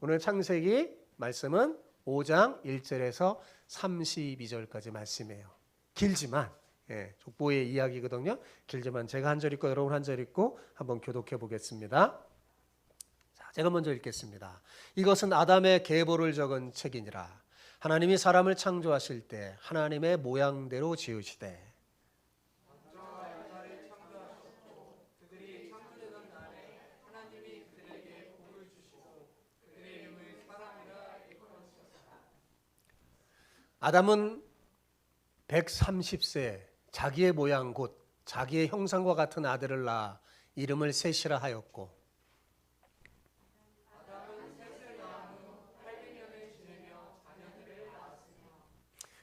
오늘 창세기 말씀은 5장 1절에서 32절까지 말씀이에요. 길지만 족보의 이야기거든요. 길지만 제가 한 절 읽고 여러분 한 절 읽고 한번 교독해 보겠습니다. 자, 제가 먼저 읽겠습니다. 이것은 아담의 계보를 적은 책이니라. 하나님이 사람을 창조하실 때 하나님의 모양대로 지으시되 아담은 130세 자기의 모양 곧 자기의 형상과 같은 아들을 낳아 이름을 셋이라 하였고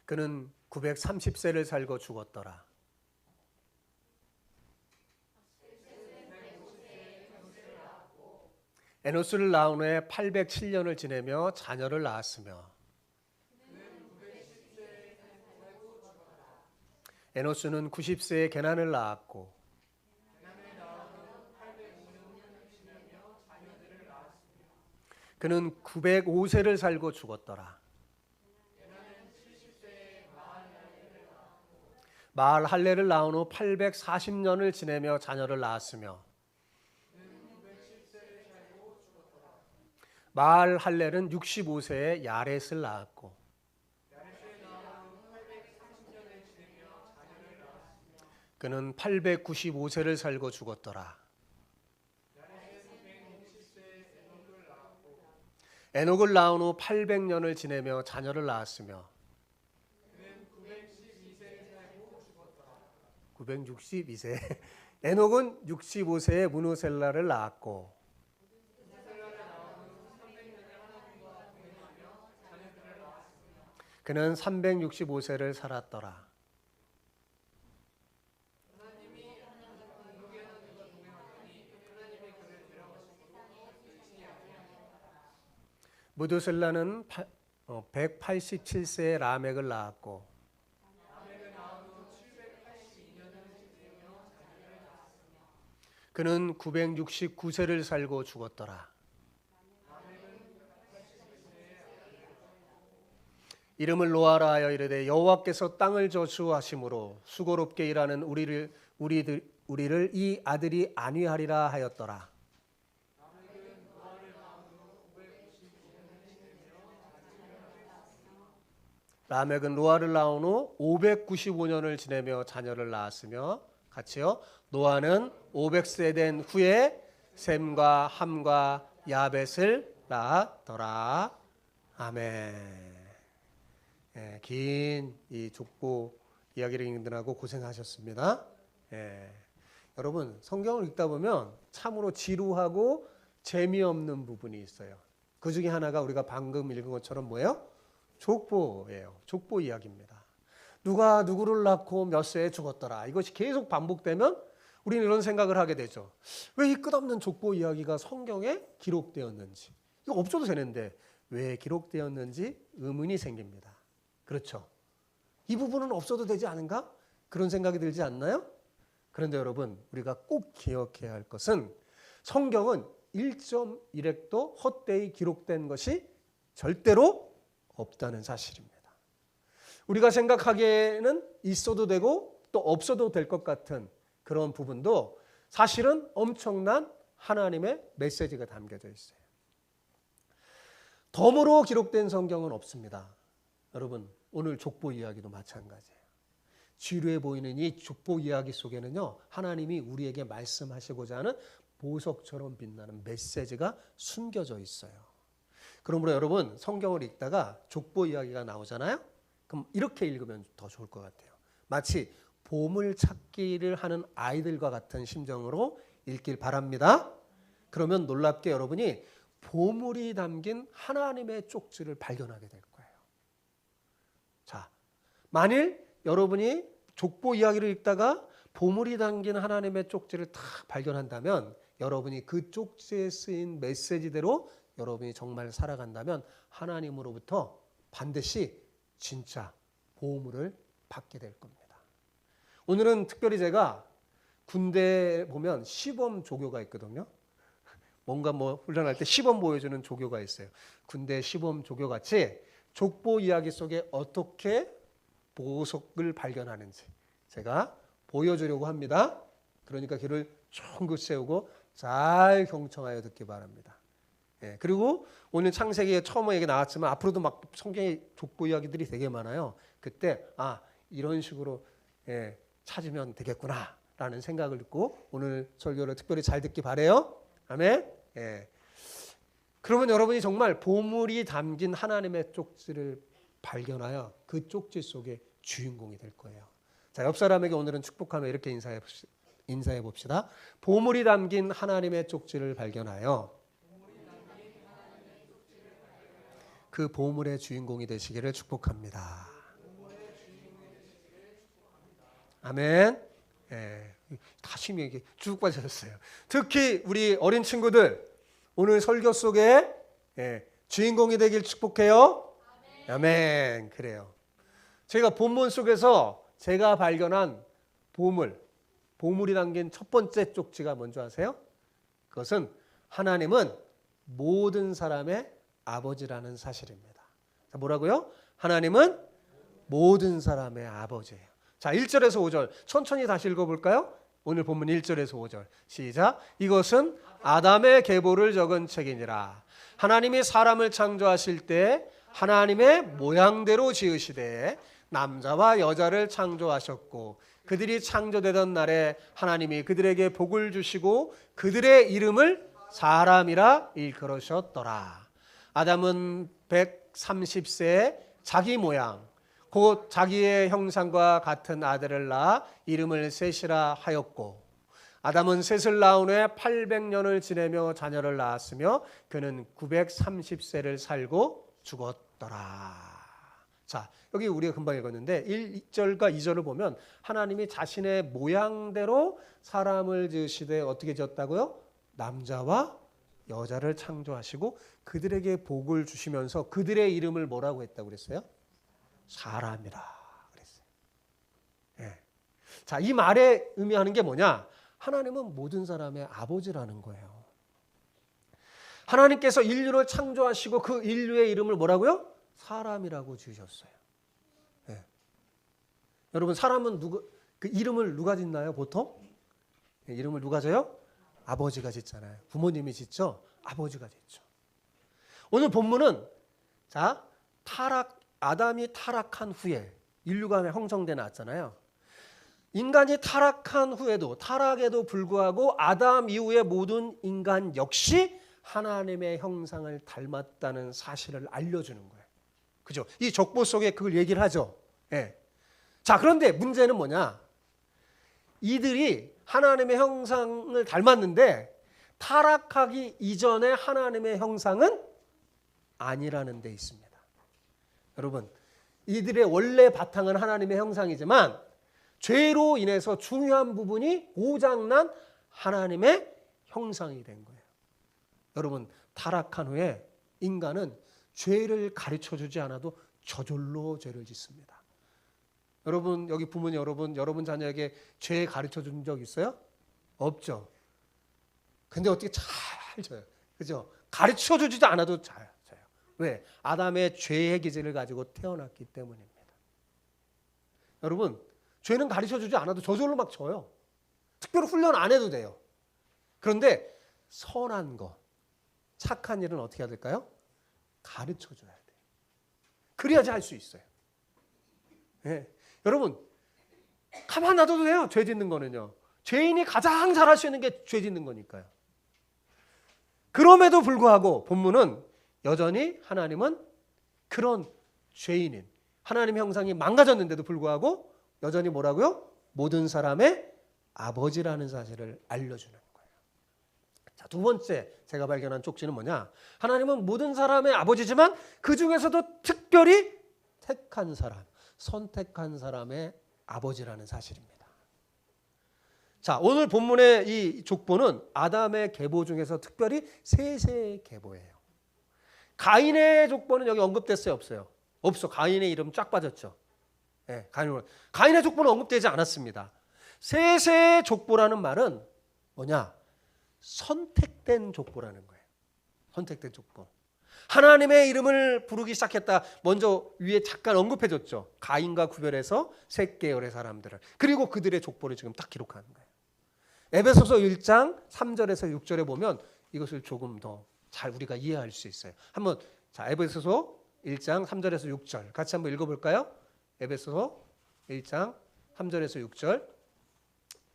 그는 930세를 살고 죽었더라. 에노스를 낳은 후에 807년을 지내며 자녀를 낳았으며 에노스는 90세에 게난을 낳았고 그는 905세를 살고 죽었더라. 마할할렐을 낳은 후 840년을 지내며 자녀를 낳았으며 마할할렐은 65세에 야렛을 낳았고 그는 895세를 살고 죽었더라. 에녹을 낳은 후 800년을 지내며 자녀를 낳았으며 962세 에녹은 65세에 무누셀라를 낳았고 그는 365세를 살았더라. 무두셀라는 187세에 라멕을 낳았고 그는 969세를 살고 죽었더라. 이름을 노아라 하여 이르되 여호와께서 땅을 저주하심으로 수고롭게 일하는 우리를 이 아들이 안위하리라 하였더라. 라멕은 노아를 낳은 후 595년을 지내며 자녀를 낳았으며 같이요. 노아는 500세 된 후에 셈과 함과 야벳을 낳았더라. 아멘. 긴 이 족보 이야기를 읽느라고 고생하셨습니다. 여러분 성경을 읽다 보면 참으로 지루하고 재미없는 부분이 있어요. 그 중에 하나가 우리가 방금 읽은 것처럼 뭐예요? 족보예요. 족보 이야기입니다. 누가 누구를 낳고 몇 세에 죽었더라. 이것이 계속 반복되면 우리는 이런 생각을 하게 되죠. 왜 이 끝없는 족보 이야기가 성경에 기록되었는지. 이거 없어도 되는데 왜 기록되었는지 의문이 생깁니다. 그렇죠. 이 부분은 없어도 되지 않은가? 그런 생각이 들지 않나요? 그런데 여러분 우리가 꼭 기억해야 할 것은 성경은 1.1획도 헛되이 기록된 것이 절대로 없다는 사실입니다. 우리가 생각하기에는 있어도 되고 또 없어도 될 것 같은 그런 부분도 사실은 엄청난 하나님의 메시지가 담겨져 있어요. 덤으로 기록된 성경은 없습니다. 여러분 오늘 족보 이야기도 마찬가지예요. 지루해 보이는 이 족보 이야기 속에는요 하나님이 우리에게 말씀하시고자 하는 보석처럼 빛나는 메시지가 숨겨져 있어요. 그러므로 여러분 성경을 읽다가 족보 이야기가 나오잖아요. 그럼 이렇게 읽으면 더 좋을 것 같아요. 마치 보물 찾기를 하는 아이들과 같은 심정으로 읽길 바랍니다. 그러면 놀랍게 여러분이 보물이 담긴 하나님의 쪽지를 발견하게 될 거예요. 자, 만일 여러분이 족보 이야기를 읽다가 보물이 담긴 하나님의 쪽지를 딱 발견한다면 여러분이 그 쪽지에 쓰인 메시지대로 여러분이 정말 살아간다면 하나님으로부터 반드시 진짜 보물을 받게 될 겁니다. 오늘은 특별히 제가 군대에 보면 시범 조교가 있거든요. 뭔가 뭐 훈련할 때 시범 보여주는 조교가 있어요. 군대 시범 조교 같이 족보 이야기 속에 어떻게 보석을 발견하는지 제가 보여주려고 합니다. 그러니까 귀를 쫑긋 세우고 잘 경청하여 듣기 바랍니다. 예, 그리고 오늘 창세기에 처음 얘기 나왔지만 앞으로도 막 성경의 족보 이야기들이 되게 많아요. 그때 이런 식으로 찾으면 되겠구나라는 생각을 듣고 오늘 설교를 특별히 잘 듣기 바래요. 아멘. 예. 그러면 여러분이 정말 보물이 담긴 하나님의 쪽지를 발견하여 그 쪽지 속의 주인공이 될 거예요. 자, 옆 사람에게 오늘은 축복하며 이렇게 인사해 봅시다. 보물이 담긴 하나님의 쪽지를 발견하여 그 보물의 주인공이 되시기를 축복합니다. 아멘. 예, 다시 얘기 쭉 빠졌어요. 특히 우리 어린 친구들 오늘 설교 속에 주인공이 되길 축복해요. 아멘. 그래요. 제가 본문 속에서 제가 발견한 보물이 담긴 첫 번째 쪽지가 뭔지 아세요? 그것은 하나님은 모든 사람의 아버지라는 사실입니다. 자, 뭐라고요? 하나님은 모든 사람의 아버지예요. 자, 1절에서 5절 천천히 다시 읽어볼까요? 오늘 본문 1절에서 5절 시작. 이것은 아담의 계보를 적은 책이니라. 하나님이 사람을 창조하실 때 하나님의 모양대로 지으시되 남자와 여자를 창조하셨고 그들이 창조되던 날에 하나님이 그들에게 복을 주시고 그들의 이름을 사람이라 일컬으셨더라. 아담은 130세에 자기 모양 곧 자기의 형상과 같은 아들을 낳아 이름을 셋이라 하였고 아담은 셋을 낳은 후에 800년을 지내며 자녀를 낳았으며 그는 930세를 살고 죽었더라. 자, 여기 우리가 금방 읽었는데 1절과 2절을 보면 하나님이 자신의 모양대로 사람을 지으시되 어떻게 지었다고요? 남자와 여자를 창조하시고 그들에게 복을 주시면서 그들의 이름을 뭐라고 했다고 그랬어요? 사람이라 그랬어요. 예. 자, 이 말에 의미하는 게 뭐냐? 하나님은 모든 사람의 아버지라는 거예요. 하나님께서 인류를 창조하시고 그 인류의 이름을 뭐라고요? 사람이라고 지으셨어요. 예. 여러분 사람은 그 이름을 누가 짓나요? 보통? 예, 이름을 누가 져요? 아버지가 짓잖아요. 부모님이 짓죠? 아버지가 짓죠. 오늘 본문은 자, 아담이 타락한 후에 인류가 형성돼 놨잖아요. 인간이 타락한 후에도 타락에도 불구하고 아담 이후의 모든 인간 역시 하나님의 형상을 닮았다는 사실을 알려주는 거예요. 그죠? 이 족보 속에 그걸 얘기를 하죠. 예. 자, 그런데 문제는 뭐냐? 이들이 하나님의 형상을 닮았는데 타락하기 이전에 하나님의 형상은 아니라는 데 있습니다. 여러분, 이들의 원래 바탕은 하나님의 형상이지만 죄로 인해서 중요한 부분이 고장난 하나님의 형상이 된 거예요. 여러분, 타락한 후에 인간은 죄를 가르쳐주지 않아도 저절로 죄를 짓습니다. 여러분, 여기 부모님 여러분 자녀에게 죄 가르쳐준 적 있어요? 없죠. 근데 어떻게 잘 져요. 그죠? 가르쳐주지도 않아도 잘 져요. 왜? 아담의 죄의 기질을 가지고 태어났기 때문입니다. 여러분, 죄는 가르쳐주지 않아도 저절로 막 져요. 특별히 훈련 안 해도 돼요. 그런데 선한 거, 착한 일은 어떻게 해야 될까요? 가르쳐줘야 돼요. 그래야지 할 수 있어요. 네. 여러분, 가만 놔둬도 돼요. 죄 짓는 거는요. 죄인이 가장 잘할 수 있는 게 죄 짓는 거니까요. 그럼에도 불구하고 본문은 여전히 하나님은 그런 죄인인 하나님의 형상이 망가졌는데도 불구하고 여전히 뭐라고요? 모든 사람의 아버지라는 사실을 알려주는 거예요. 자, 두 번째 제가 발견한 쪽지는 뭐냐? 하나님은 모든 사람의 아버지지만 그 중에서도 특별히 택한 사람, 선택한 사람의 아버지라는 사실입니다. 자, 오늘 본문의 이 족보는 아담의 계보 중에서 특별히 셋의 계보예요. 가인의 족보는 여기 언급됐어요? 없어요? 없어. 가인의 이름 쫙 빠졌죠. 네, 가인의 족보는 언급되지 않았습니다. 셋의 족보라는 말은 뭐냐? 선택된 족보라는 거예요. 선택된 족보. 하나님의 이름을 부르기 시작했다. 먼저 위에 잠깐 언급해줬죠. 가인과 구별해서 셋 계열의 사람들을. 그리고 그들의 족보를 지금 딱 기록하는 거예요. 에베소서 1장 3절에서 6절에 보면 이것을 조금 더 잘 우리가 이해할 수 있어요. 한번 자 에베소서 1장 3절에서 6절 같이 한번 읽어볼까요? 에베소서 1장 3절에서 6절.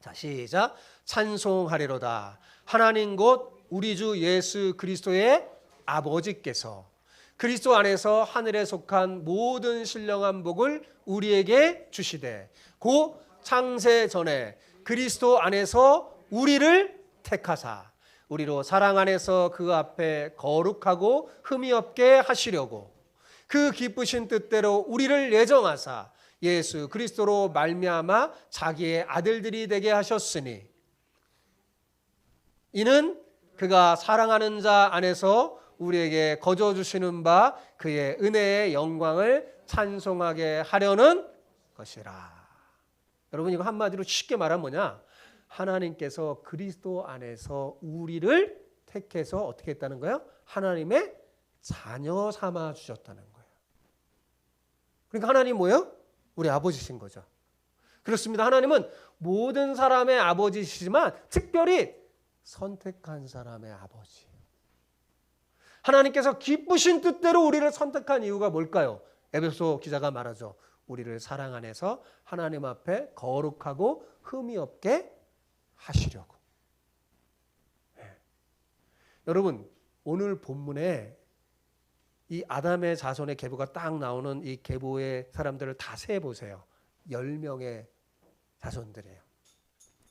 자 시작. 찬송하리로다. 하나님 곧 우리 주 예수 그리스도의 아버지께서 그리스도 안에서 하늘에 속한 모든 신령한 복을 우리에게 주시되 고 창세 전에 그리스도 안에서 우리를 택하사 우리로 사랑 안에서 그 앞에 거룩하고 흠이 없게 하시려고 그 기쁘신 뜻대로 우리를 예정하사 예수 그리스도로 말미암아 자기의 아들들이 되게 하셨으니 이는 그가 사랑하는 자 안에서 우리에게 거저 주시는 바 그의 은혜의 영광을 찬송하게 하려는 것이라. 여러분 이거 한마디로 쉽게 말하면 뭐냐? 하나님께서 그리스도 안에서 우리를 택해서 어떻게 했다는 거예요? 하나님의 자녀 삼아 주셨다는 거예요. 그러니까 하나님 뭐예요? 우리 아버지신 거죠. 그렇습니다. 하나님은 모든 사람의 아버지시지만 특별히 선택한 사람의 아버지. 하나님께서 기쁘신 뜻대로 우리를 선택한 이유가 뭘까요? 에베소 기자가 말하죠. 우리를 사랑 안에서 하나님 앞에 거룩하고 흠이 없게 하시려고. 네. 여러분 오늘 본문에 이 아담의 자손의 계보가 딱 나오는 이 계보의 사람들을 다 세보세요. 10명의 자손들이에요.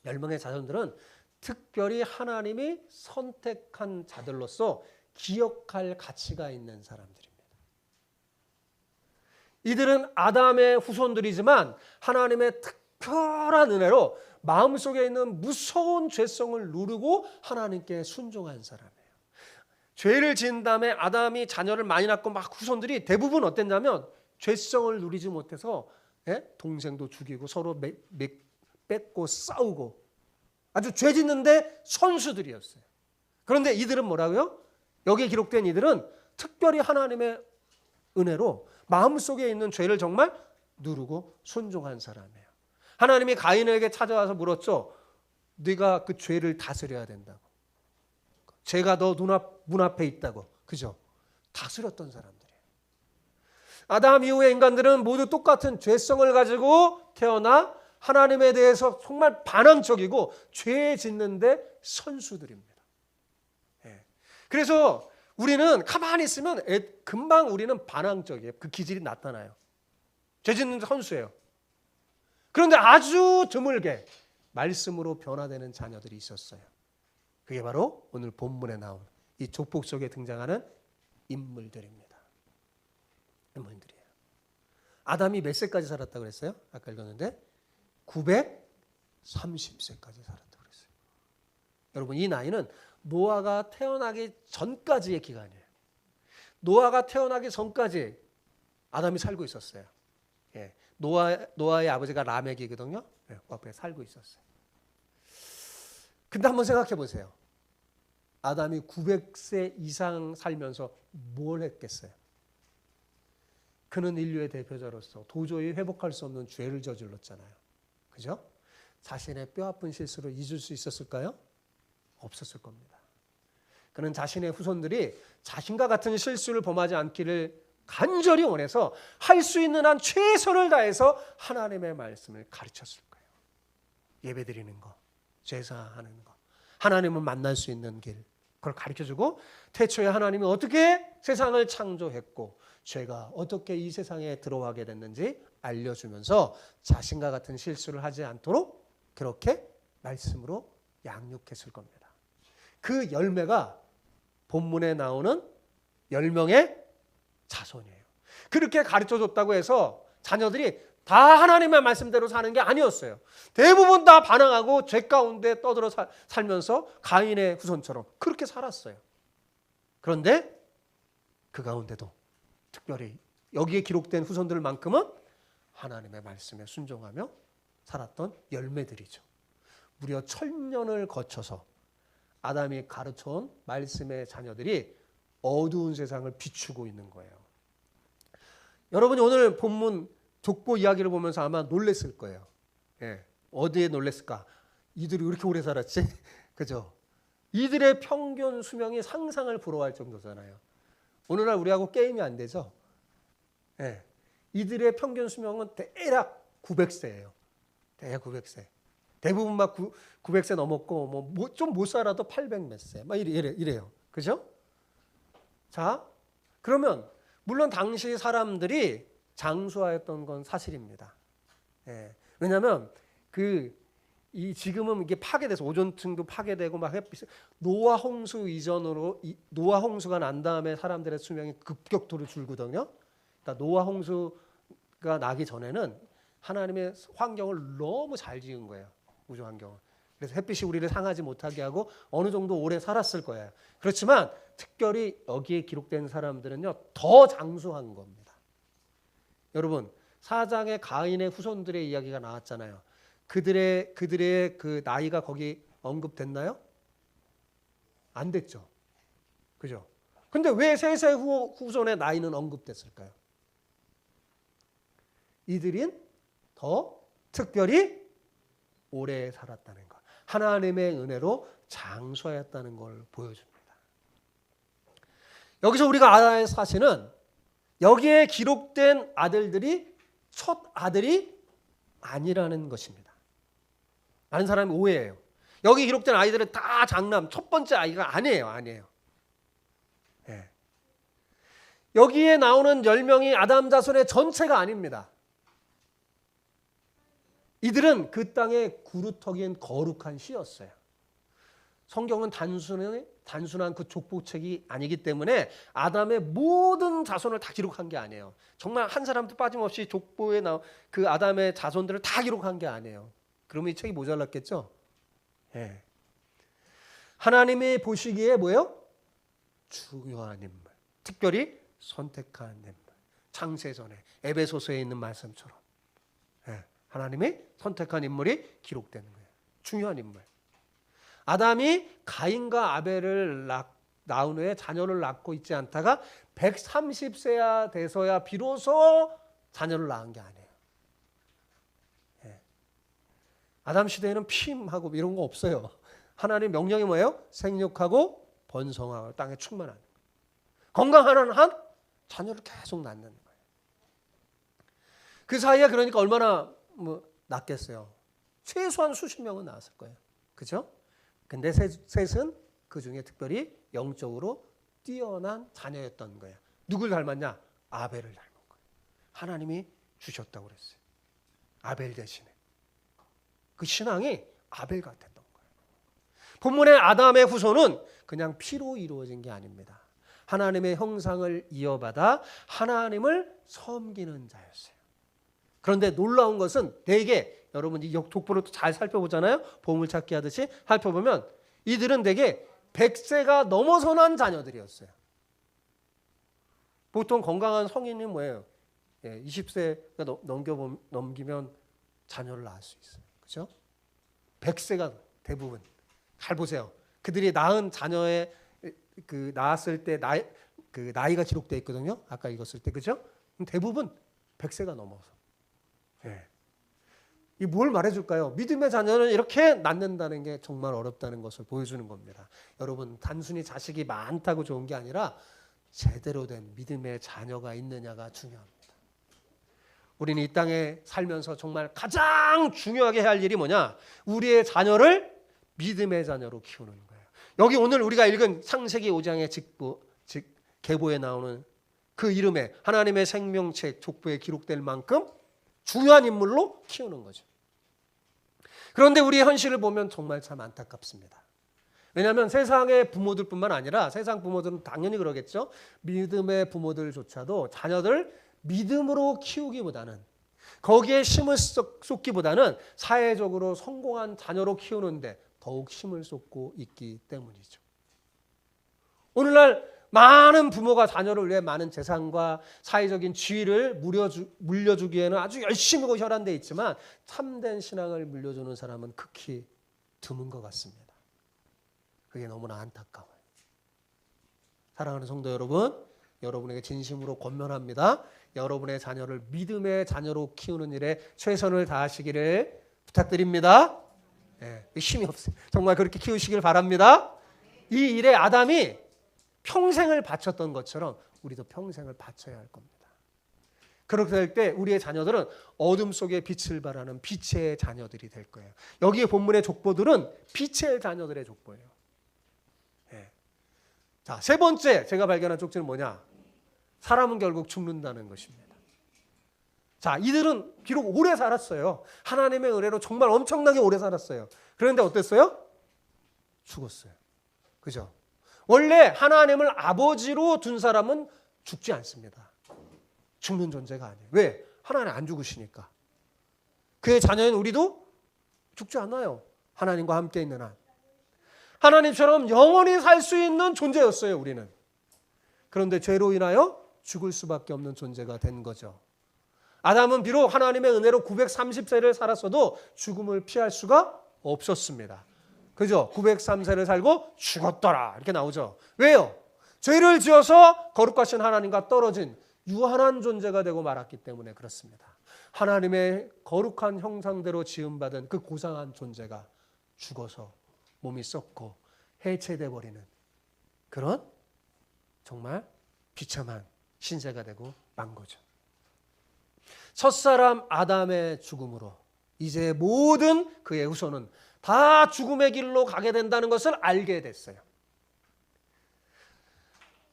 10명의 자손들은 특별히 하나님이 선택한 자들로서 기억할 가치가 있는 사람들입니다. 이들은 아담의 후손들이지만 하나님의 특별한 은혜로 마음속에 있는 무서운 죄성을 누르고 하나님께 순종한 사람이에요. 죄를 지은 다음에 아담이 자녀를 많이 낳고 막 후손들이 대부분 어땠냐면 죄성을 누리지 못해서 동생도 죽이고 서로 뺏고 싸우고 아주 죄 짓는데 선수들이었어요. 그런데 이들은 뭐라고요? 여기에 기록된 이들은 특별히 하나님의 은혜로 마음속에 있는 죄를 정말 누르고 순종한 사람이에요. 하나님이 가인에게 찾아와서 물었죠. 네가 그 죄를 다스려야 된다고. 죄가 너 눈앞에 있다고. 그죠? 다스렸던 사람들이에요. 아담 이후의 인간들은 모두 똑같은 죄성을 가지고 태어나 하나님에 대해서 정말 반항적이고 죄 짓는데 선수들입니다. 그래서 우리는 가만히 있으면 금방 우리는 반항적이에요. 그 기질이 나타나요. 죄 짓는 선수예요. 그런데 아주 드물게 말씀으로 변화되는 자녀들이 있었어요. 그게 바로 오늘 본문에 나온 이 족복 속에 등장하는 인물들입니다. 인물들이에요. 아담이 몇 세까지 살았다고 그랬어요? 아까 읽었는데 930세까지 살았다고 그랬어요. 여러분 이 나이는 노아가 태어나기 전까지의 기간이에요. 노아가 태어나기 전까지 아담이 살고 있었어요. 예, 노아의 아버지가 라멕이거든요. 예, 그 앞에 살고 있었어요. 근데 한번 생각해 보세요. 아담이 900세 이상 살면서 뭘 했겠어요? 그는 인류의 대표자로서 도저히 회복할 수 없는 죄를 저질렀잖아요. 그죠? 자신의 뼈아픈 실수를 잊을 수 있었을까요? 없었을 겁니다. 그는 자신의 후손들이 자신과 같은 실수를 범하지 않기를 간절히 원해서 할 수 있는 한 최선을 다해서 하나님의 말씀을 가르쳤을 거예요. 예배드리는 거, 제사하는 거, 하나님을 만날 수 있는 길, 그걸 가르쳐주고 태초에 하나님이 어떻게 세상을 창조했고 죄가 어떻게 이 세상에 들어가게 됐는지 알려주면서 자신과 같은 실수를 하지 않도록 그렇게 말씀으로 양육했을 겁니다. 그 열매가 본문에 나오는 10명의 자손이에요. 그렇게 가르쳐줬다고 해서 자녀들이 다 하나님의 말씀대로 사는 게 아니었어요. 대부분 다 반항하고 죄 가운데 떠들어 살면서 가인의 후손처럼 그렇게 살았어요. 그런데 그 가운데도 특별히 여기에 기록된 후손들만큼은 하나님의 말씀에 순종하며 살았던 열매들이죠. 무려 1000년을 거쳐서 아담이 가르쳐온 말씀의 자녀들이 어두운 세상을 비추고 있는 거예요. 여러분이 오늘 본문 족보 이야기를 보면서 아마 놀랬을 거예요. 예, 어디에 놀랬을까? 이들이 왜 이렇게 오래 살았지? 그죠? 이들의 평균 수명이 상상을 불허할 정도잖아요. 오늘날 우리하고 게임이 안 되죠? 예, 이들의 평균 수명은 대략 900세예요. 대략 900세. 대부분 막 900세 넘었고 뭐 좀 못 살아도 800 몇 세. 막 이래요. 그죠? 자, 그러면 물론 당시 사람들이 장수하였던 건 사실입니다. 예, 왜냐하면 지금은 이게 파괴돼서 오존층도 파괴되고 막 햇빛 노아 홍수 이전으로 노아 홍수가 난 다음에 사람들의 수명이 급격도로 줄거든요. 그러니까 노아 홍수가 나기 전에는 하나님의 환경을 너무 잘 지은 거예요. 우주 환경을. 그래서 햇빛이 우리를 상하지 못하게 하고 어느 정도 오래 살았을 거예요. 그렇지만 특별히 여기에 기록된 사람들은요, 더 장수한 겁니다. 여러분, 4장에 가인의 후손들의 이야기가 나왔잖아요. 그들의 그 나이가 거기 언급됐나요? 안 됐죠. 그죠? 근데 왜 셋의 후손의 나이는 언급됐을까요? 이들은 더 특별히 오래 살았다는 것. 하나님의 은혜로 장수하였다는 걸 보여줍니다. 여기서 우리가 알아야 할 사실은 여기에 기록된 아들들이 첫 아들이 아니라는 것입니다. 많은 사람이 오해해요. 여기 기록된 아이들은 다 장남, 첫 번째 아이가 아니에요. 네. 여기에 나오는 10명이 아담 자손의 전체가 아닙니다. 이들은 그 땅의 구루터기인 거룩한 씨였어요. 성경은 단순한 그 족보책이 아니기 때문에 아담의 모든 자손을 다 기록한 게 아니에요. 정말 한 사람도 빠짐없이 족보에 나온 그 아담의 자손들을 다 기록한 게 아니에요. 그러면 이 책이 모자랐겠죠? 예. 하나님이 보시기에 뭐예요? 중요한 인물, 특별히 선택한 인물. 창세전에 에베소서에 있는 말씀처럼 하나님이 선택한 인물이 기록되는 거예요. 중요한 인물. 아담이 가인과 아벨을 낳은 후에 자녀를 낳고 있지 않다가 130세야 돼서야 비로소 자녀를 낳은 게 아니에요. 아담 시대에는 피임하고 이런 거 없어요. 하나님 명령이 뭐예요? 생육하고 번성하고 땅에 충만하는 거예요. 건강한 한 자녀를 계속 낳는 거예요. 그 사이에 그러니까 얼마나 낳겠어요. 최소한 수십 명은 낳았을 거예요. 그렇죠? 근데 셋은 그 중에 특별히 영적으로 뛰어난 자녀였던 거예요. 누굴 닮았냐? 아벨을 닮은 거예요. 하나님이 주셨다고 그랬어요. 아벨 대신에. 그 신앙이 아벨 같았던 거예요. 본문의 아담의 후손은 그냥 피로 이루어진 게 아닙니다. 하나님의 형상을 이어받아 하나님을 섬기는 자였어요. 그런데 놀라운 것은 대개 여러분 이 족보를 잘 살펴보잖아요. 보물찾기 하듯이 살펴보면 이들은 대개 100세가 넘어서 난 자녀들이었어요. 보통 건강한 성인이 뭐예요? 20세가 넘기면 자녀를 낳을 수 있어요. 그렇죠? 100세가 대부분. 잘 보세요. 그들이 낳은 자녀의 그 낳았을 때 나이가 기록되어 있거든요. 아까 읽었을 때. 그렇죠? 대부분 100세가 넘어서. 이 뭘 말해줄까요? 믿음의 자녀는 이렇게 낳는다는 게 정말 어렵다는 것을 보여주는 겁니다. 여러분, 단순히 자식이 많다고 좋은 게 아니라 제대로 된 믿음의 자녀가 있느냐가 중요합니다. 우리는 이 땅에 살면서 정말 가장 중요하게 해야 할 일이 뭐냐? 우리의 자녀를 믿음의 자녀로 키우는 거예요. 여기 오늘 우리가 읽은 창세기 5장의 계보에 나오는 그 이름에 하나님의 생명책 족보에 기록될 만큼 중요한 인물로 키우는 거죠. 그런데 우리의 현실을 보면 정말 참 안타깝습니다. 왜냐하면 세상의 부모들뿐만 아니라 세상 부모들은 당연히 그러겠죠. 믿음의 부모들조차도 자녀들 믿음으로 키우기보다는 거기에 힘을 쏟기보다는 사회적으로 성공한 자녀로 키우는데 더욱 힘을 쏟고 있기 때문이죠. 오늘날 많은 부모가 자녀를 위해 많은 재산과 사회적인 지위를 물려주기에는 아주 열심히 혈안되어 있지만 참된 신앙을 물려주는 사람은 극히 드문 것 같습니다. 그게 너무나 안타까워요. 사랑하는 성도 여러분, 여러분에게 진심으로 권면합니다. 여러분의 자녀를 믿음의 자녀로 키우는 일에 최선을 다하시기를 부탁드립니다. 네, 힘이 없어요. 정말 그렇게 키우시길 바랍니다. 이 일에 아담이 평생을 바쳤던 것처럼 우리도 평생을 바쳐야 할 겁니다. 그렇게 될 때 우리의 자녀들은 어둠 속에 빛을 발하는 빛의 자녀들이 될 거예요. 여기에 본문의 족보들은 빛의 자녀들의 족보예요. 네. 자, 세 번째 제가 발견한 쪽지는 뭐냐? 사람은 결국 죽는다는 것입니다. 자, 이들은 비록 오래 살았어요. 하나님의 은혜로 정말 엄청나게 오래 살았어요. 그런데 어땠어요? 죽었어요. 그죠? 원래 하나님을 아버지로 둔 사람은 죽지 않습니다. 죽는 존재가 아니에요. 왜? 하나님 안 죽으시니까. 그의 자녀인 우리도 죽지 않아요. 하나님과 함께 있는 한. 하나님처럼 영원히 살 수 있는 존재였어요, 우리는. 그런데 죄로 인하여 죽을 수밖에 없는 존재가 된 거죠. 아담은 비록 하나님의 은혜로 930세를 살았어도 죽음을 피할 수가 없었습니다. 그죠? 903세를 살고 죽었더라. 이렇게 나오죠. 왜요? 죄를 지어서 거룩하신 하나님과 떨어진 유한한 존재가 되고 말았기 때문에 그렇습니다. 하나님의 거룩한 형상대로 지음받은 그 고상한 존재가 죽어서 몸이 썩고 해체돼 버리는 그런 정말 비참한 신세가 되고 만 거죠. 첫사람 아담의 죽음으로 이제 모든 그의 후손은 다 죽음의 길로 가게 된다는 것을 알게 됐어요.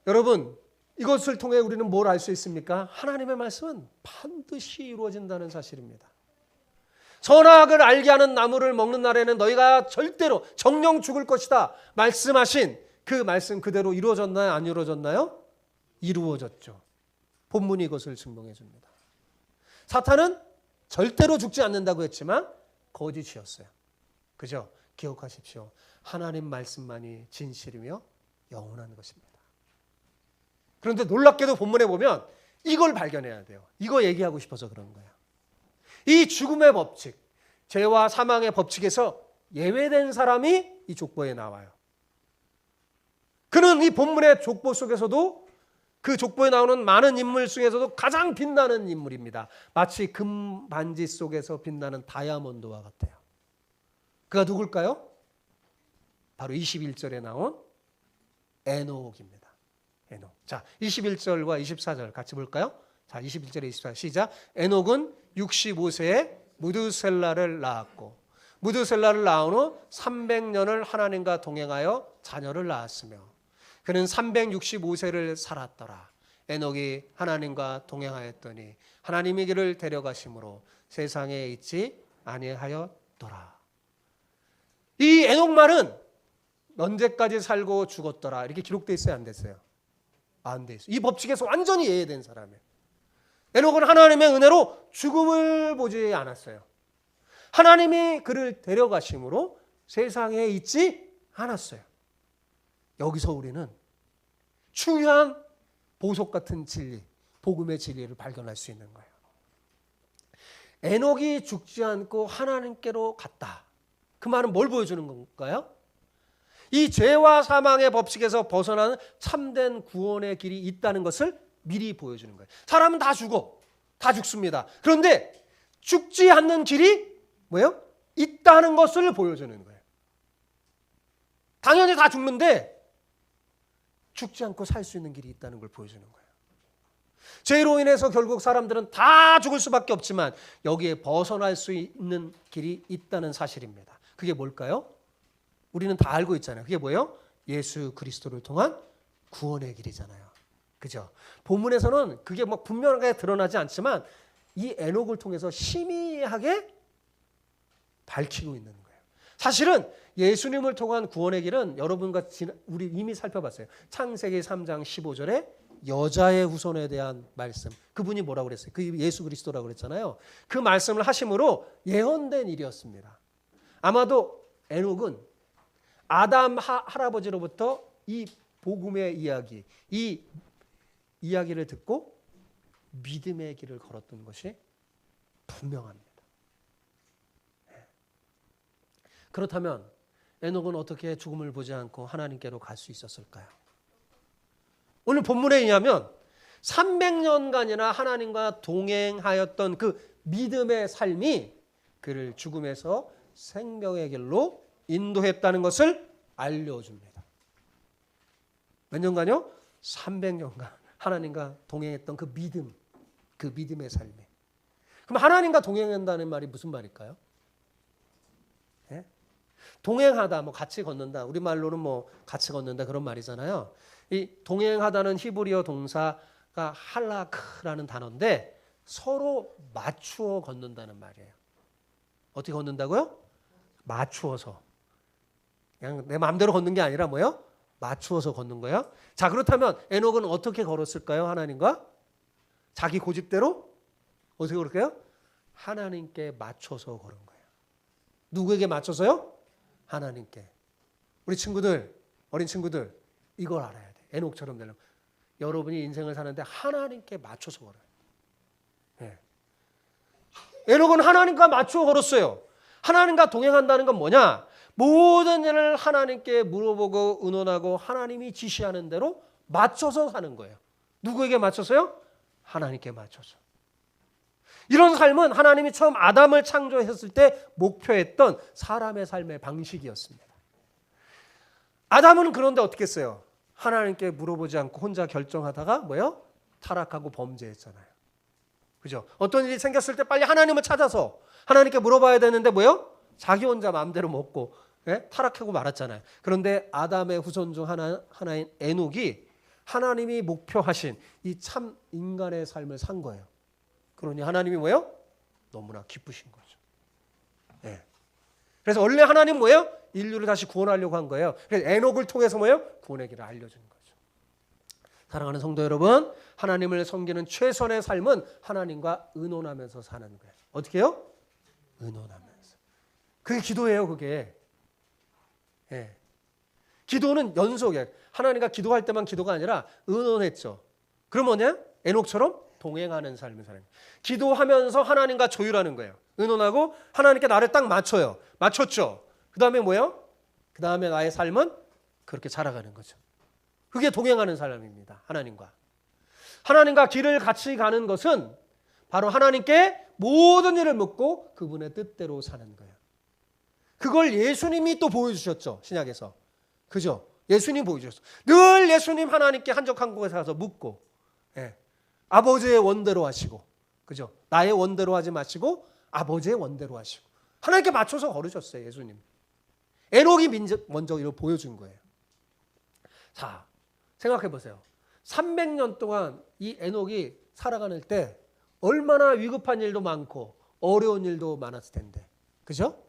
여러분, 이것을 통해 우리는 뭘 알 수 있습니까? 하나님의 말씀은 반드시 이루어진다는 사실입니다. 선악을 알게 하는 나무를 먹는 날에는 너희가 절대로 정령 죽을 것이다 말씀하신 그 말씀 그대로 이루어졌나요? 안 이루어졌나요? 이루어졌죠. 본문이 이것을 증명해 줍니다. 사탄은 절대로 죽지 않는다고 했지만 거짓이었어요. 그죠? 기억하십시오. 하나님 말씀만이 진실이며 영원한 것입니다. 그런데 놀랍게도 본문에 보면 이걸 발견해야 돼요. 이거 얘기하고 싶어서 그런 거예요. 이 죽음의 법칙, 죄와 사망의 법칙에서 예외된 사람이 이 족보에 나와요. 그는 이 본문의 족보 속에서도 그 족보에 나오는 많은 인물 중에서도 가장 빛나는 인물입니다. 마치 금 반지 속에서 빛나는 다이아몬드와 같아요. 그가 누굴까요? 바로 21절에 나온 에녹입니다. 에녹. 자, 21절과 24절 같이 볼까요? 자, 21절에 24절 시작. 에녹은 65세에 무드셀라를 낳았고 무드셀라를 낳은 후 300년을 하나님과 동행하여 자녀를 낳았으며 그는 365세를 살았더라. 에녹이 하나님과 동행하였더니 하나님의 길을 데려가심으로 세상에 있지 아니하였더라. 이 에녹 말은 언제까지 살고 죽었더라 이렇게 기록되어 있어요? 안 됐어요? 안 돼 있어요. 이 법칙에서 완전히 예외된 사람이에요. 에녹은 하나님의 은혜로 죽음을 보지 않았어요. 하나님이 그를 데려가심으로 세상에 있지 않았어요. 여기서 우리는 중요한 보석 같은 진리, 복음의 진리를 발견할 수 있는 거예요. 에녹이 죽지 않고 하나님께로 갔다. 그 말은 뭘 보여주는 건가요? 이 죄와 사망의 법칙에서 벗어나는 참된 구원의 길이 있다는 것을 미리 보여주는 거예요. 사람은 다 죽어. 다 죽습니다. 그런데 죽지 않는 길이 뭐예요? 있다는 것을 보여주는 거예요. 당연히 다 죽는데 죽지 않고 살 수 있는 길이 있다는 걸 보여주는 거예요. 죄로 인해서 결국 사람들은 다 죽을 수밖에 없지만 여기에 벗어날 수 있는 길이 있다는 사실입니다. 그게 뭘까요? 우리는 다 알고 있잖아요. 그게 뭐예요? 예수 그리스도를 통한 구원의 길이잖아요. 그죠? 본문에서는 그게 뭐 분명하게 드러나지 않지만 이 에녹을 통해서 희미하게 밝히고 있는 거예요. 사실은 예수님을 통한 구원의 길은 여러분과 우리 이미 살펴봤어요. 창세기 3장 15절에 여자의 후손에 대한 말씀. 그분이 뭐라고 그랬어요? 그 예수 그리스도라고 그랬잖아요. 그 말씀을 하심으로 예언된 일이었습니다. 아마도 에녹은 아담 할아버지로부터 이 복음의 이야기, 이 이야기를 듣고 믿음의 길을 걸었던 것이 분명합니다. 그렇다면 에녹은 어떻게 죽음을 보지 않고 하나님께로 갈 수 있었을까요? 오늘 본문에 의하면 300년간이나 하나님과 동행하였던 그 믿음의 삶이 그를 죽음에서 생명의 길로 인도했다는 것을 알려줍니다. 몇 년간요? 300년간 하나님과 동행했던 그 믿음, 그 믿음의 삶에. 그럼 하나님과 동행한다는 말이 무슨 말일까요? 예? 동행하다, 뭐 같이 걷는다. 우리말로는 뭐 같이 걷는다 그런 말이잖아요. 이 동행하다는 히브리어 동사가 할라크라는 단어인데 서로 맞추어 걷는다는 말이에요. 어떻게 걷는다고요? 맞추어서. 그냥 내 마음대로 걷는 게 아니라 뭐예요? 맞추어서 걷는 거예요. 자, 그렇다면 에녹은 어떻게 걸었을까요? 하나님과? 자기 고집대로? 어떻게 걸을까요? 하나님께 맞춰서 걸은 거예요. 누구에게 맞춰서요? 하나님께. 우리 친구들, 어린 친구들 이걸 알아야 돼. 에녹처럼 되려면. 여러분이 인생을 사는데 하나님께 맞춰서 걸어요. 네. 에녹은 하나님과 맞추어 걸었어요. 하나님과 동행한다는 건 뭐냐? 모든 일을 하나님께 물어보고 의논하고 하나님이 지시하는 대로 맞춰서 사는 거예요. 누구에게 맞춰서요? 하나님께 맞춰서. 이런 삶은 하나님이 처음 아담을 창조했을 때 목표했던 사람의 삶의 방식이었습니다. 아담은 그런데 어떻게 했어요? 하나님께 물어보지 않고 혼자 결정하다가 뭐예요? 타락하고 범죄했잖아요. 그죠? 어떤 일이 생겼을 때 빨리 하나님을 찾아서 하나님께 물어봐야 되는데 뭐예요? 자기 혼자 마음대로 먹고 타락하고 말았잖아요. 그런데 아담의 후손 중 하나인 에녹이 하나님이 목표하신 이 참 인간의 삶을 산 거예요. 그러니 하나님이 뭐예요? 너무나 기쁘신 거죠. 네. 그래서 원래 하나님 뭐예요? 인류를 다시 구원하려고 한 거예요. 그래서 에녹을 통해서 뭐예요? 구원의 길을 알려준 거죠. 사랑하는 성도 여러분, 하나님을 섬기는 최선의 삶은 하나님과 의논하면서 사는 거예요. 어떻게 해요? 의논하면서. 그게 기도예요, 그게. 예. 기도는 연속이에요. 하나님과 기도할 때만 기도가 아니라 의논했죠. 그럼 뭐냐? 에녹처럼 동행하는 삶을 사는 거예요. 기도하면서 하나님과 조율하는 거예요. 의논하고 하나님께 나를 딱 맞춰요. 맞췄죠. 그 다음에 뭐예요? 그 다음에 나의 삶은 그렇게 살아가는 거죠. 그게 동행하는 삶입니다. 하나님과. 하나님과 길을 같이 가는 것은 바로 하나님께 모든 일을 묻고 그분의 뜻대로 사는 거예요. 그걸 예수님이 또 보여주셨죠. 신약에서. 그죠? 예수님 보여주셨어. 늘 예수님 하나님께 한적한 곳에 가서 묻고 아버지의 원대로 하시고 그죠? 나의 원대로 하지 마시고 아버지의 원대로 하시고 하나님께 맞춰서 걸으셨어요. 예수님. 에녹이 먼저 이걸 보여준 거예요. 자, 생각해 보세요. 300년 동안 이 에녹이 살아가는 때 얼마나 위급한 일도 많고 어려운 일도 많았을 텐데. 그죠?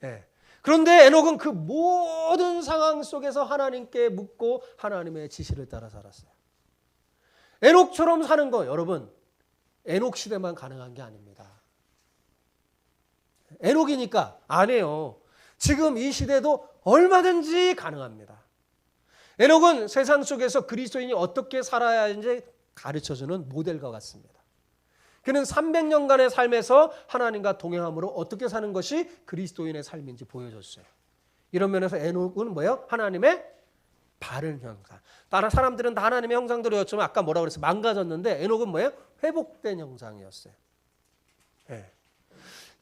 네. 그런데 에녹은 그 모든 상황 속에서 하나님께 묻고 하나님의 지시를 따라 살았어요. 에녹처럼 사는 거 여러분 에녹 시대만 가능한 게 아닙니다. 에녹이니까 아니에요. 지금 이 시대도 얼마든지 가능합니다. 에녹은 세상 속에서 그리스도인이 어떻게 살아야 하는지 가르쳐주는 모델과 같습니다. 그는 300년간의 삶에서 하나님과 동행함으로 어떻게 사는 것이 그리스도인의 삶인지 보여줬어요. 이런 면에서 에녹은 뭐예요? 하나님의 바른 형상. 다른 사람들은 다 하나님의 형상들이었지만 아까 뭐라고 그랬어요? 망가졌는데 에녹은 뭐예요? 회복된 형상이었어요. 네.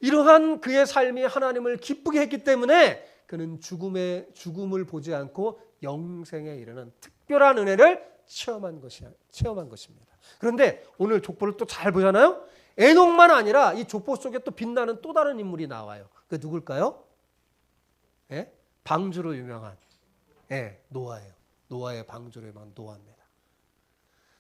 이러한 그의 삶이 하나님을 기쁘게 했기 때문에 그는 죽음을 보지 않고 영생에 이르는 특별한 은혜를 체험한 것입니다. 그런데 오늘 족보를 또 잘 보잖아요. 에녹만 아니라 이 족보 속에 또 빛나는 또 다른 인물이 나와요. 그 누굴까요? 예? 방주로 유명한 노아예요. 노아의 방주로 유명한 노아입니다.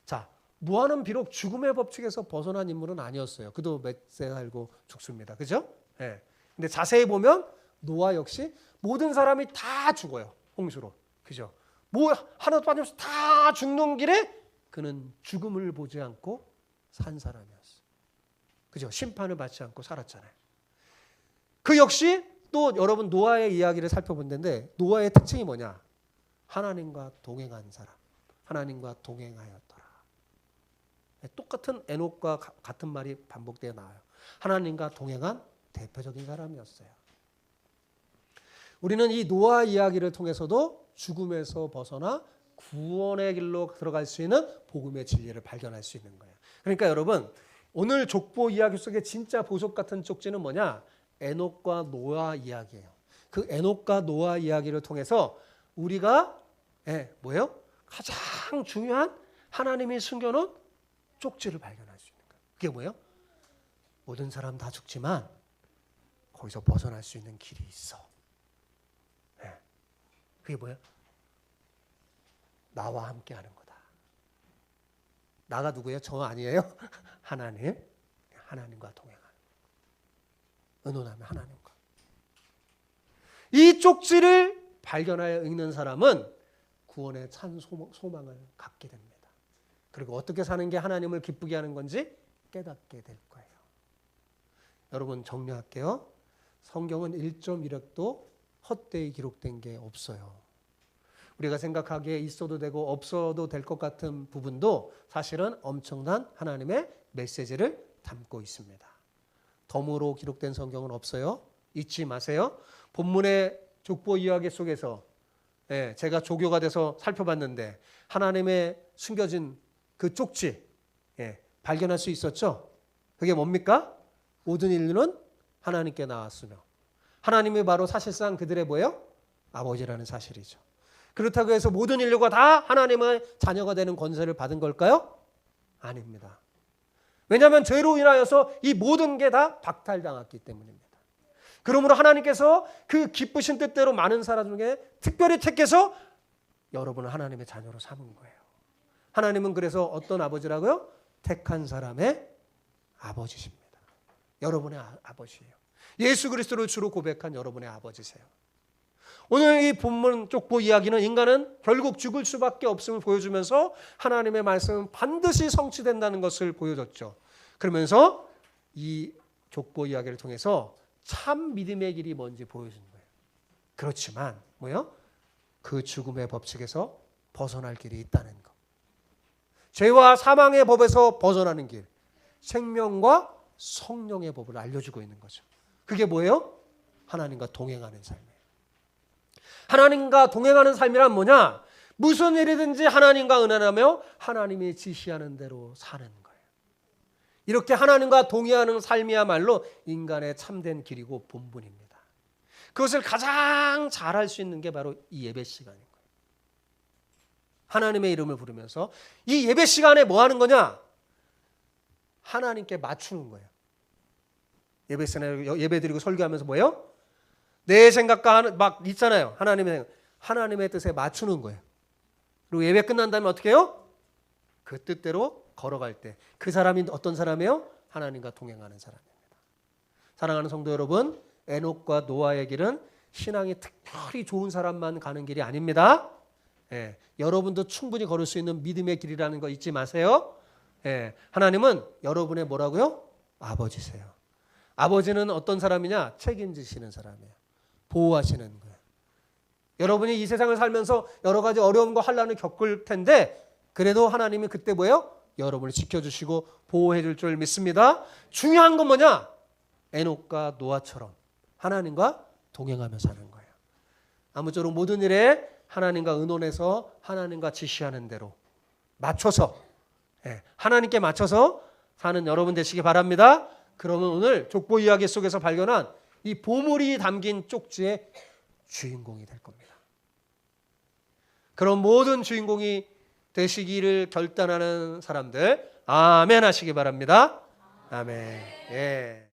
자, 노아는 비록 죽음의 법칙에서 벗어난 인물은 아니었어요. 그도 몇 세 살고 죽습니다. 그죠? 예. 근데 자세히 보면 노아 역시 모든 사람이 다 죽어요. 홍수로. 그죠? 뭐 하나도 빠짐없이 다 죽는 길에 그는 죽음을 보지 않고 산 사람이었어요. 그죠? 심판을 받지 않고 살았잖아요. 그 역시 또 여러분 노아의 이야기를 살펴본다는데 노아의 특징이 뭐냐? 하나님과 동행한 사람. 하나님과 동행하였더라. 똑같은 에녹과 같은 말이 반복되어 나와요. 하나님과 동행한 대표적인 사람이었어요. 우리는 이 노아 이야기를 통해서도 죽음에서 벗어나 구원의 길로 들어갈 수 있는 복음의 진리를 발견할 수 있는 거예요. 그러니까 여러분, 오늘 족보 이야기 속에 진짜 보석 같은 쪽지는 뭐냐? 에녹과 노아 이야기예요. 그 에녹과 노아 이야기를 통해서 우리가 뭐예요? 가장 중요한 하나님이 숨겨놓은 쪽지를 발견할 수 있는 거예요. 그게 뭐예요? 모든 사람 다 죽지만 거기서 벗어날 수 있는 길이 있어. 그게 뭐예요? 나와 함께 하는 거다. 나가 누구예요? 저 아니에요? 하나님. 하나님과 동행하는. 의논하면 하나님과. 이 쪽지를 발견하여 읽는 사람은 구원의 찬 소망을 갖게 됩니다. 그리고 어떻게 사는 게 하나님을 기쁘게 하는 건지 깨닫게 될 거예요. 여러분 정리할게요. 성경은 1.1획도 헛되이 기록된 게 없어요. 우리가 생각하기에 있어도 되고 없어도 될 것 같은 부분도 사실은 엄청난 하나님의 메시지를 담고 있습니다. 덤으로 기록된 성경은 없어요. 잊지 마세요. 본문의 족보 이야기 속에서 제가 조교가 돼서 살펴봤는데 하나님의 숨겨진 그 쪽지 발견할 수 있었죠. 그게 뭡니까? 모든 인류는 하나님께 나왔으며 하나님이 바로 사실상 그들의 뭐예요? 아버지라는 사실이죠. 그렇다고 해서 모든 인류가 다 하나님의 자녀가 되는 권세를 받은 걸까요? 아닙니다. 왜냐하면 죄로 인하여서 이 모든 게 다 박탈당했기 때문입니다. 그러므로 하나님께서 그 기쁘신 뜻대로 많은 사람 중에 특별히 택해서 여러분을 하나님의 자녀로 삼은 거예요. 하나님은 그래서 어떤 아버지라고요? 택한 사람의 아버지십니다. 여러분의 아버지예요. 예수 그리스도를 주로 고백한 여러분의 아버지세요. 오늘 이 본문 족보 이야기는 인간은 결국 죽을 수밖에 없음을 보여주면서 하나님의 말씀은 반드시 성취된다는 것을 보여줬죠. 그러면서 이 족보 이야기를 통해서 참 믿음의 길이 뭔지 보여준 거예요. 그렇지만 뭐요? 그 죽음의 법칙에서 벗어날 길이 있다는 것. 죄와 사망의 법에서 벗어나는 길. 생명과 성령의 법을 알려주고 있는 거죠. 그게 뭐예요? 하나님과 동행하는 삶이에요. 하나님과 동행하는 삶이란 뭐냐? 무슨 일이든지 하나님과 은혜하며 하나님이 지시하는 대로 사는 거예요. 이렇게 하나님과 동행하는 삶이야말로 인간의 참된 길이고 본분입니다. 그것을 가장 잘할 수 있는 게 바로 이 예배 시간인 거예요. 하나님의 이름을 부르면서 이 예배 시간에 뭐 하는 거냐? 하나님께 맞추는 거예요. 예배 시간에 예배 드리고 설교하면서 뭐예요? 내 생각과 막 있잖아요. 하나님의 뜻에 맞추는 거예요. 그리고 예배 끝난 다음에 어떻게 해요? 그 뜻대로 걸어갈 때 그 사람이 어떤 사람이에요? 하나님과 동행하는 사람입니다. 사랑하는 성도 여러분, 에녹과 노아의 길은 신앙이 특별히 좋은 사람만 가는 길이 아닙니다. 여러분도 충분히 걸을 수 있는 믿음의 길이라는 거 잊지 마세요. 하나님은 여러분의 뭐라고요? 아버지세요. 아버지는 어떤 사람이냐? 책임지시는 사람이에요. 보호하시는 거예요. 여러분이 이 세상을 살면서 여러 가지 어려움과 환난을 겪을 텐데 그래도 하나님이 그때 뭐예요? 여러분을 지켜주시고 보호해 줄 줄 믿습니다. 중요한 건 뭐냐? 에녹과 노아처럼 하나님과 동행하며 사는 거예요. 아무쪼록 모든 일에 하나님과 의논해서 하나님과 지시하는 대로 맞춰서 하나님께 맞춰서 사는 여러분 되시기 바랍니다. 그러면 오늘 족보 이야기 속에서 발견한 이 보물이 담긴 쪽지의 주인공이 될 겁니다. 그런 모든 주인공이 되시기를 결단하는 사람들 아멘 하시기 바랍니다. 아멘.